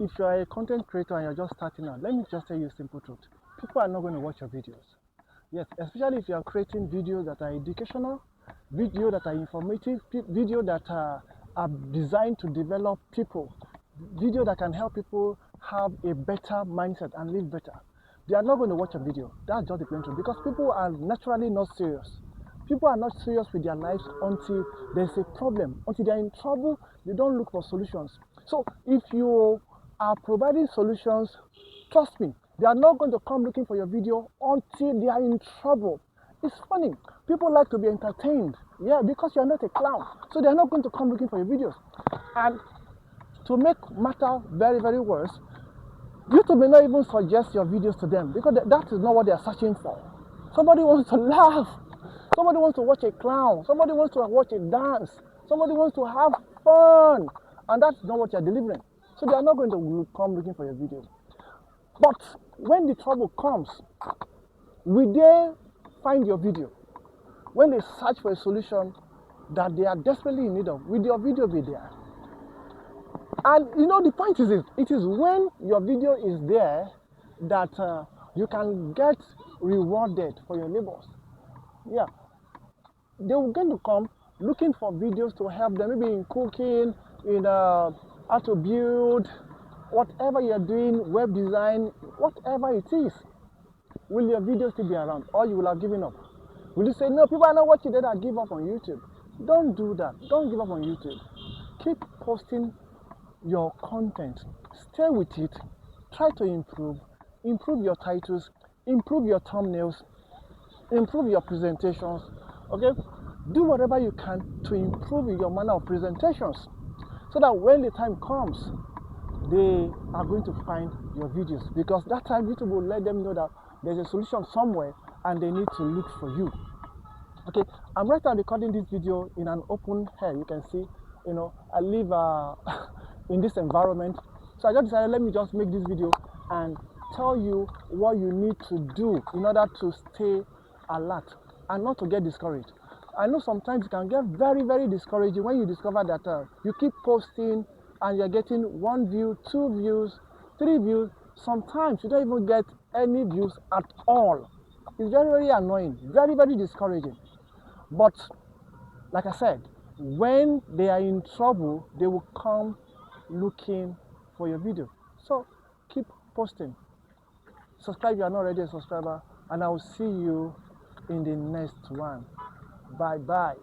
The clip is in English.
If you are a content creator and you're just starting out, let me just tell you a simple truth. People are not going to watch your videos. Yes, especially if you are creating videos that are educational, videos that are informative, videos that are designed to develop people, videos that can help people have a better mindset and live better. They are not going to watch a video. That's just the plain truth, because people are naturally not serious. People are not serious with their lives until there's a problem. Until they're in trouble, they don't look for solutions. So if you are providing solutions, trust me, they are not going to come looking for your video until they are in trouble. It's funny. People like to be entertained. Yeah, because you're not a clown. So they're not going to come looking for your videos. And to make matter very, very worse, YouTube may not even suggest your videos to them, because that is not what they are searching for. Somebody wants to laugh. Somebody wants to watch a clown. Somebody wants to watch a dance. Somebody wants to have fun. And that's not what you're delivering. So they are not going to come looking for your videos. But when the trouble comes, will they find your video? When they search for a solution that they are desperately in need of, will your video be there? And you know, the point is this: it is when your video is there that you can get rewarded for your labors. Yeah, they will going to come looking for videos to help them, maybe in cooking, in how to build, whatever you're doing, web design, whatever it is. Will your video still be around, or you will have given up? Will you say, no, people are not watching, then I give up on YouTube? Don't do that. Don't give up on YouTube. Keep posting your content. Stay with it. Try to improve your titles, improve your thumbnails, improve your presentations. Okay, do whatever you can to improve your manner of presentations, so that when the time comes, they are going to find your videos, because that time YouTube will let them know that there's a solution somewhere and they need to look for you. Okay, I'm right now recording this video in an open air. You can see, you know, I live in this environment. So I just decided, let me just make this video and tell you what you need to do in order to stay alert and not to get discouraged. I know sometimes it can get very, very discouraging when you discover that you keep posting and you're getting 1 view, 2 views, 3 views. Sometimes you don't even get any views at all. It's very, very annoying, very, very discouraging. But like I said, when they are in trouble, they will come looking for your video. So keep posting. Subscribe if you are not already a subscriber, and I will see you in the next one. Bye bye.